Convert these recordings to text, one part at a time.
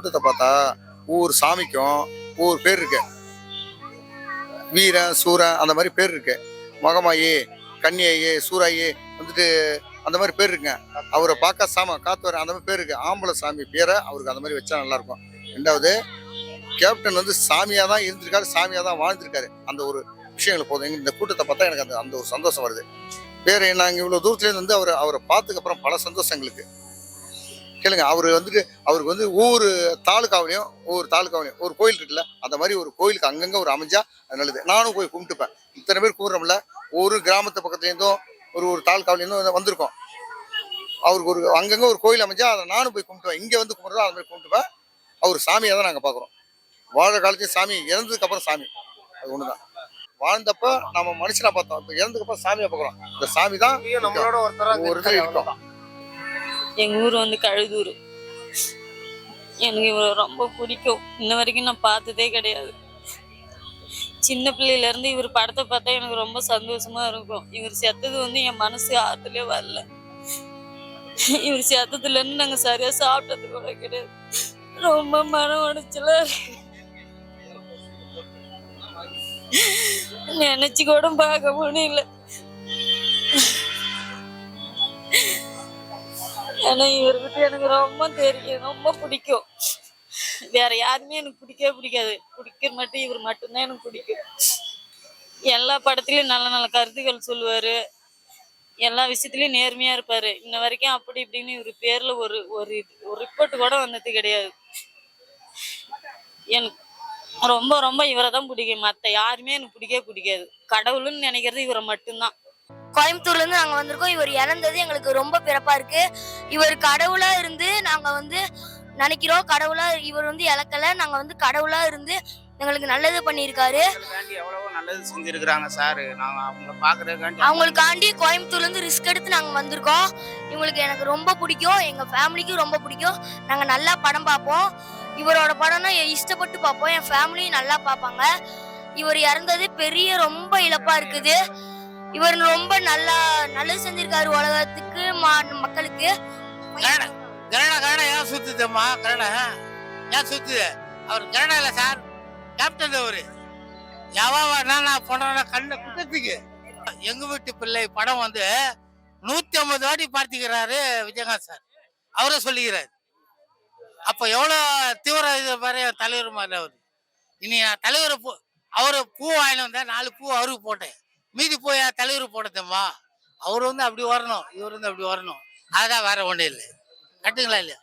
கூட்டத்தை பார்த்தா ஒவ்வொரு சாமிக்கும் ஒவ்வொரு பேர் இருக்கு. வீரன், சூரன் அந்த மாதிரி பேர் இருக்கு. மகமாயி, கன்னியாயி, சூராயி வந்துட்டு அந்த மாதிரி பேர் இருக்குங்க. அவரை பார்க்க காத்துவர அந்த மாதிரி பேர் இருக்கு. ஆம்பளை சாமி பேரை அவருக்கு அந்த மாதிரி வச்சா நல்லா இருக்கும். ரெண்டாவது, கேப்டன் வந்து சாமியா தான் இருந்திருக்காரு, சாமியா தான் வாழ்ந்திருக்காரு. அந்த ஒரு விஷயங்கள் போதும். இந்த கூட்டத்தை பார்த்தா எனக்கு அந்த ஒரு சந்தோஷம் வருது. வேற நாங்கள் இவ்வளோ தூரத்துலேருந்து வந்து அவரை பார்த்ததுக்கு அப்புறம் பல சந்தோஷம் எங்களுக்கு. கேளுங்க, அவருக்கு வந்து ஒவ்வொரு தாலுக்காவிலையும் ஒரு கோயில் இருக்குல்ல, அந்த மாதிரி ஒரு கோயிலுக்கு அங்கங்க ஒரு அமைஞ்சா அது நல்லது. நானும் போய் கும்பிட்டுப்பேன். இத்தனை பேர் கூடுறோம்ல, ஒரு கிராமத்து பக்கத்துலேருந்தும் ஒரு தாலுக்காவிலேருந்தும் வந்திருக்கோம். அவருக்கு அங்கங்க ஒரு கோயில் அமைஞ்சா அதை நானும் போய் கும்பிட்டுவேன். இங்கே வந்து கும்பிட்றதா அது மாதிரி கும்பிட்டுப்பேன். அவர் சாமியாக தான் நாங்கள் பார்க்குறோம். வாழ காலத்தையும் சாமி, இறந்ததுக்கு அப்புறம் சாமி, அது ஒண்ணுதான். வாழ்ந்தப்ப நம்ம மனுஷனா பார்த்தோம், இப்ப இறந்ததுக்கு அப்புறம் சாமியை பார்க்குறோம். இந்த சாமி தான் நம்மளோட ஒரு இதில் இருக்கும். எங்க ஊர் வந்து கழுதூர். எனக்கு இவரை ரொம்ப பிடிக்கும். இன்ன வரைக்கும் நான் பார்த்ததே கிடையாது. சின்ன பிள்ளையில இருந்து இவர் படத்தை பார்த்தா எனக்கு ரொம்ப சந்தோஷமா இருக்கும். இவர் செத்தது வந்து என் மனசு ஆத்துலயே வரல. இவர் செத்ததுல இருந்து நாங்க சரியா சாப்பிட்டது கூட கிடையாது. ரொம்ப மன உடைச்சலா நினைச்சு கூட பார்க்க முடியல. ஏன்னா இவர்கிட்ட எனக்கு ரொம்ப தெரியும், ரொம்ப பிடிக்கும். வேற யாருமே எனக்கு பிடிக்கவே பிடிக்காது. பிடிக்கிற மட்டும் இவர் மட்டும்தான் எனக்கு பிடிக்கும். எல்லா படத்துலயும் நல்ல நல்ல கருத்துக்கள் சொல்லுவாரு. எல்லா விஷயத்துலயும் நேர்மையா இருப்பாரு. இன்ன வரைக்கும் அப்படி இப்படின்னு இவர் பேர்ல ஒரு ஒரு ரிப்போர்ட் கூட வந்தது கிடையாது. எனக்கு ரொம்ப ரொம்ப இவரை தான் பிடிக்கும். மற்ற யாருமே எனக்கு பிடிக்கவே பிடிக்காது. கடவுள்னு நினைக்கிறது இவரை மட்டும்தான். கோயம்புத்தூர்ல இருந்து நாங்க வந்திருக்கோம். இவர் இறந்தது எங்களுக்கு ரொம்ப பிறப்பா இருக்கு. இவர் கடவுளா இருந்து நாங்க வந்து நினைக்கிறோம். கடவுளா இவர் வந்து இழக்கல. நாங்க வந்து கடவுளா இருந்து எங்களுக்கு நல்லது பண்ணியிருக்காரு. நல்லது செஞ்சிருக்காங்க சார். நாங்க அவங்களுக்காண்டி கோயம்புத்தூர்ல இருந்து ரிஸ்க் எடுத்து நாங்க வந்திருக்கோம். இவங்களுக்கு எனக்கு ரொம்ப பிடிக்கும். எங்க ஃபேமிலிக்கும் ரொம்ப பிடிக்கும். நாங்க நல்லா படம் பார்ப்போம். இவரோட படம்னா இஷ்டப்பட்டு பார்ப்போம். என் ஃபேமிலியும் நல்லா பார்ப்பாங்க. இவர் இறந்தது பெரிய ரொம்ப இழப்பா இருக்குது. இவர் ரொம்ப நல்லது செஞ்சிருக்காரு உலகத்துக்கு, மக்களுக்கு. ஏன் சுத்துதம்மா கரடா? ஏன் சுத்துது? அவர் கரடா இல்ல சார், கேப்டன். அவரு நான் போன கண்ண குட்டத்துக்கு எங்க வீட்டு பிள்ளை படம் வந்து 150 வாட்டி பார்த்துக்கிறாரு விஜயகாந்த் சார். அவரே சொல்லிக்கிறாரு. அப்ப எவ்வளவு தீவிர இது பாரு தலைவர் மாதிரி. அவரு இனி தலைவர் அவரு பூ வாங்கிட்டு வந்தா 4 பூ அவருக்கு போட்டேன். மீதி போய் தலைவர் போட்டதுமா. அவரு வந்து அப்படி வரணும், இவர் வந்து அப்படி வரணும். அதுதான், வேற ஒண்ணு இல்லை. கட்டுங்களா இல்லையா?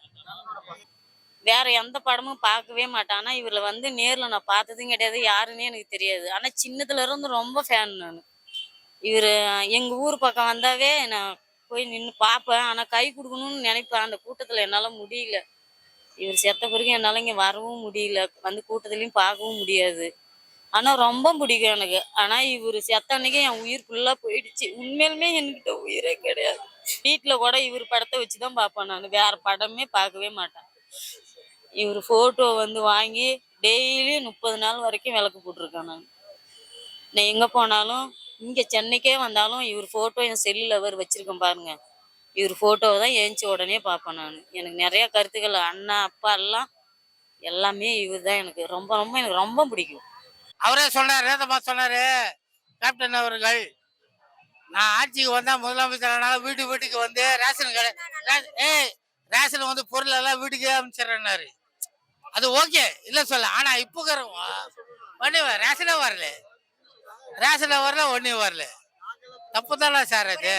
வேற எந்த படமும் பார்க்கவே மாட்டேன். ஆனா இவரை வந்து நேர்ல நான் பார்த்ததும் கிடையாது. யாருன்னே எனக்கு தெரியாது. ஆனா சின்னதுல இருந்து ரொம்ப ஃபேன் நான். இவர் எங்க ஊர் பக்கம் வந்தாவே நான் போய் நின்று பார்ப்பேன். ஆனா கை கொடுக்கணும்னு நினைப்பேன். அந்த கூட்டத்துல என்னால முடியல. இவர் செத்த பிறகு என்னால இங்க வரவும் முடியல. வந்து கூட்டத்துலயும் பார்க்கவும் முடியாது. ஆனா ரொம்ப பிடிக்கும் எனக்கு. ஆனா இவர் செத்த அன்னைக்கு என் உயிர் ஃபுல்லா போயிடுச்சு. உண்மையிலுமே என்கிட்ட உயிரே கிடையாது. வீட்டுல கூட இவர் படத்தை வச்சுதான் பார்ப்பேன். நான் வேற படமே பார்க்கவே மாட்டேன். இவர் போட்டோ வந்து வாங்கி டெய்லி 30 நாள் வரைக்கும் விளக்கு போட்டிருக்கேன். நான் எங்க போனாலும், இங்க சென்னைக்கே வந்தாலும் இவர் போட்டோ என் செல்லுல அவர் வச்சிருக்கேன் பாருங்க. இவர் போட்டோவை தான் ஏஞ்சி உடனே பார்ப்பேன் நான். எனக்கு நிறைய கருத்துக்கள், அண்ணா அப்பா எல்லாம் எல்லாமே இவர் தான். எனக்கு ரொம்ப பிடிக்கும். அவரே சொன்னாரு கேப்டன் அவர்கள், நான் ஆட்சிக்கு வந்தா முதலமைச்சர் வீட்டுக்கு வந்து ரேஷன் கடை ரேஷன் வந்து பொருள் எல்லாம் வீட்டுக்கு அமைச்சிடறாரு. அது ஓகே இல்ல சொல்ல. ஆனா இப்போ ரேஷனே வரல, ஒன்னும் வரல. தப்பு தானே சார் அது.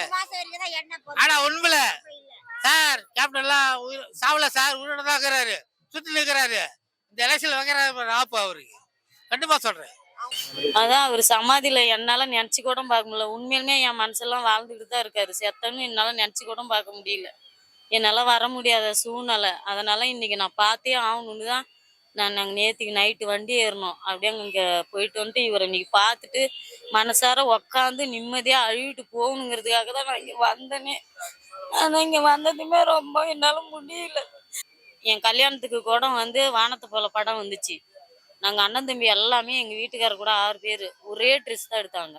ஆனா உண்மையில சார் கேப்டன் எல்லாம் சாவல சார், உயிரோட தான் இருக்கிறாரு, சுத்தி நிற்கிறாரு. இந்த எலெக்ஷன்ல வைக்கிறாரு ஆப்பு. அவருக்கு கண்டிப்பா சொல்றேன். அதான் அவர் சமாதியில என்னால நினைச்சு கூட பார்க்க முடியல. உண்மையிலுமே என் மனசெல்லாம் வாழ்ந்துட்டு தான் இருக்காரு. செத்தன்னு என்னால நினைச்சு கூட பார்க்க முடியல. என்னால வர முடியாத சூழ்நிலை. அதனால இன்னைக்கு நான் பார்த்தே ஆகணும்னு தான் நாங்கள் நேற்றுக்கு நைட்டு வண்டி ஏறணும். அப்படியே இங்கே போயிட்டு வந்துட்டு இவரை இன்னைக்கு பார்த்துட்டு மனசார உக்காந்து நிம்மதியாக அழுவிட்டு போகணுங்கிறதுக்காக தான் நான் இங்கே வந்தேனே. ஆனால் இங்கே வந்ததுமே ரொம்ப என்னால் முடியல. என் கல்யாணத்துக்கு கூட வந்து வானத்தை போல படம் வந்துச்சு. நாங்கள் அண்ணன் தம்பி எல்லாமே எங்கள் வீட்டுக்காரர் கூட 6 பேர் ஒரே ட்ரெஸ் தான் எடுத்தாங்க.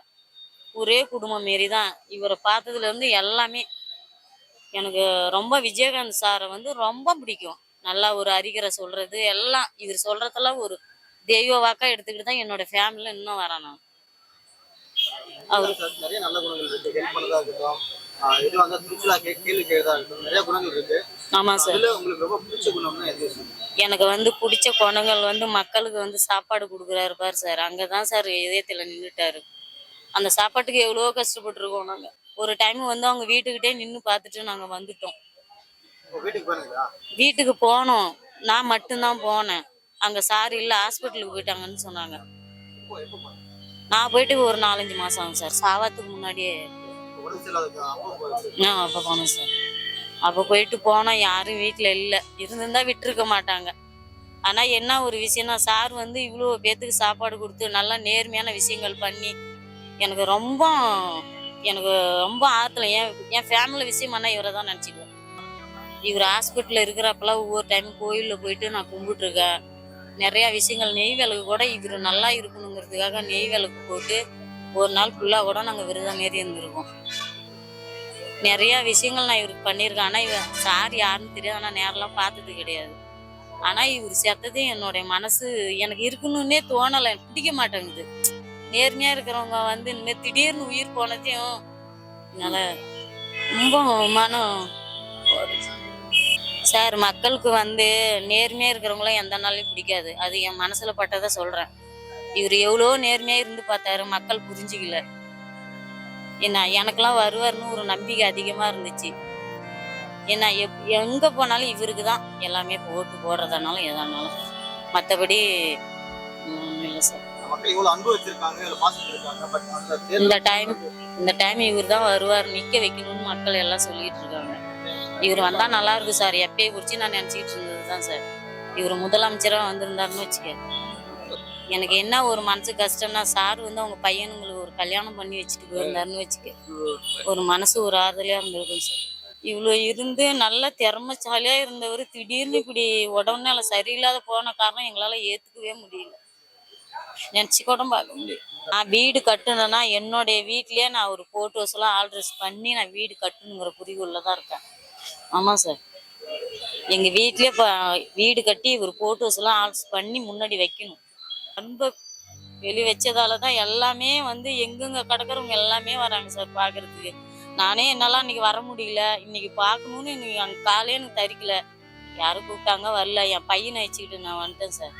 ஒரே குடும்பம் மாரி தான். இவரை பார்த்ததுலேருந்து எல்லாமே எனக்கு ரொம்ப விஜயகாந்த் சாரை வந்து ரொம்ப பிடிக்கும். நல்லா ஒரு அறிகுறை சொல்றது எல்லாம் இவர் சொல்றதெல்லாம் ஒரு தெய்வ வாக்கா எடுத்துக்கிட்டு தான் என்னோட ஃபேமிலியில் இன்னும் வரேன் நான். அவரு நிறைய நல்ல குணங்கள் இருக்கு. ஹெல்ப் பண்ணதா இருக்கட்டும், இது வந்து திருச்சிலா கேள்வி கேட்கறதா இருக்கட்டும், நிறைய குணங்கள் இருக்கு. ஆமாம் சார். அதுல உங்களுக்கு ரொம்ப பிடிச்ச குணம்னா எது விஷயம்? எனக்கு வந்து பிடிச்ச குணங்கள் வந்து மக்களுக்கு வந்து சாப்பாடு கொடுக்குறாரு பாரு சார், அங்கே தான் சார் இதயத்தில் நின்றுட்டாரு. அந்த சாப்பாட்டுக்கு எவ்வளோ கஷ்டப்பட்டுருக்கோம் நாங்கள். ஒரு டைம் வந்து அவங்க வீட்டுக்கிட்டே நின்று பார்த்துட்டு நாங்கள் வந்துட்டோம். வீட்டுக்கு போனீங்களா? வீட்டுக்கு போனோம், நான் மட்டும்தான் போனேன். அங்கே சார் இல்லை, ஹாஸ்பிட்டலுக்கு போயிட்டாங்கன்னு சொன்னாங்க. எப்போ போனீங்க? நான் போயிட்டு ஒரு 4-5 மாதம் ஆகும் சார். சாவத்துக்கு முன்னாடியே உடம்பு சரியில்லாத அப்போ போனீங்க? நான் அப்போ போனேன் சார். அப்போ போயிட்டு போனோம், யாரும் வீட்டில் இல்லை. இருந்திருந்தா விட்டுருக்க மாட்டாங்க. ஆனால் என்ன ஒரு விஷயம்னா, சார் வந்து இவ்வளோ பேத்துக்கு சாப்பாடு கொடுத்து நல்லா நேர்மையான விஷயங்கள் பண்ணி எனக்கு ரொம்ப ஆற்றுல என் ஃபேமிலி விஷயமானா இவரை தான் நினச்சிக்குவேன். இவர் ஹாஸ்பிட்டலில் இருக்கிறப்பெல்லாம் ஒவ்வொரு டைமும் கோயிலில் போயிட்டு நான் கும்பிட்டுருக்கேன். நிறையா விஷயங்கள் நெய் விளக்கு கூட இவர் நல்லா இருக்கணுங்கிறதுக்காக நெய் விளக்கு போட்டு ஒரு நாள் ஃபுல்லாக கூட நாங்கள் விரதம் மாரி இருந்திருக்கோம். நிறையா விஷயங்கள் நான் இவருக்கு பண்ணியிருக்கேன். ஆனால் இவர் சார் யாருன்னு தெரியாது, ஆனால் நேரெலாம் பார்த்தது கிடையாது. ஆனால் இவர் செத்தது என்னுடைய மனசு எனக்கு இருக்கணுன்னே தோணலை, பிடிக்க மாட்டேங்குது. நேர்மையாக இருக்கிறவங்க வந்து இனிமேல் திடீர்னு உயிர் போனதையும் என்னால் ரொம்ப மனம் சார். மக்களுக்கு வந்து நேர்மையாக இருக்கிறவங்களாம் எந்த நாளையும் பிடிக்காது. அது என் மனசில் பட்டதை சொல்கிறேன். இவர் எவ்வளோ நேர்மையாக இருந்து பார்த்தாரு, மக்கள் புரிஞ்சிக்கல. ஏன்னா எனக்கெல்லாம் வருவார்னு ஒரு நம்பிக்கை அதிகமாக இருந்துச்சு. ஏன்னா எங்கே போனாலும் இவருக்கு தான் எல்லாமே போட்டு போடுறதுனாலும் எதானாலும், மற்றபடி இல்லை சார். மக்கள் இவ்வளவு அன்பு வச்சிருக்காங்க, இவ்வளவு பாசம் வச்சிருக்காங்க. பட் அந்த இந்த டைம் இவர் தான் வருவார், நிற்க வைக்கணும்னு மக்கள் எல்லாம் சொல்லிட்டு இருக்காங்க. இவர் வந்தால் நல்லா இருக்கு சார். எப்பயே குறித்து நான் நினச்சிக்கிட்டு இருந்தது தான் சார். இவர் முதலமைச்சராக வந்திருந்தாருன்னு வச்சுக்க. எனக்கு என்ன ஒரு மனசு கஷ்டம்னா, சார் வந்து அவங்க பையனுங்களுக்கு ஒரு கல்யாணம் பண்ணி வச்சுட்டு போயிருந்தாருன்னு வச்சுக்க, ஒரு மனசு ஒரு ஆறுதலையாக இருந்திருக்கும் சார். இவ்வளோ இருந்து நல்ல திறமைசாலியாக இருந்தவர் திடீர்னு இப்படி உடம்புனால சரியில்லாத போன காரணம் எங்களால் ஏற்றுக்கவே முடியல, நினச்சி கூட பார்க்க முடியும். நான் வீடு கட்டணுன்னா என்னுடைய வீட்லேயே நான் ஒரு ஃபோட்டோஸ்லாம் ஆல்ட்ரஸ் பண்ணி நான் வீடு கட்டணுங்கிற குறிக்கோளில் தான் இருக்கேன். ஆமாம் சார். எங்கள் வீட்லேயே இப்போ வீடு கட்டி ஒரு ஃபோட்டோஸ்லாம் ஆல்ட்ரஸ் பண்ணி முன்னாடி வைக்கணும். அன்பை வெளி வச்சதால தான் எல்லாமே வந்து எங்கெங்கே கிடக்கிறவங்க எல்லாமே வராங்க சார் பார்க்குறதுக்கு. நானே என்னால் இன்னைக்கு வர முடியல, இன்னைக்கு பார்க்கணுன்னு இன்னைக்கு அங்கே காலையே எனக்கு தரிக்கல. யாரும் கூப்பிட்டாங்க வரல, என் பையனை வச்சுக்கிட்டு நான் வந்துட்டேன் சார்.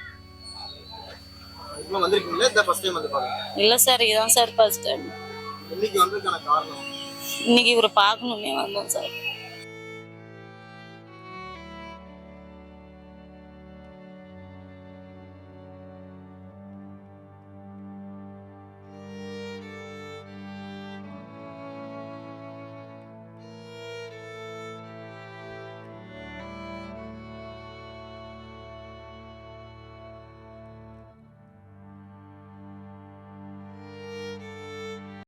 வந்திருக்கீங்களா? இந்த ஃபர்ஸ்ட் டைம் வந்து பாருங்க. இல்லை சார், இதுதான் சார் ஃபர்ஸ்ட் டைம். இன்னைக்கு வந்ததுக்கான காரணம்? இன்னைக்கு இவரை பார்க்கணுன்னே வந்தேன் சார்.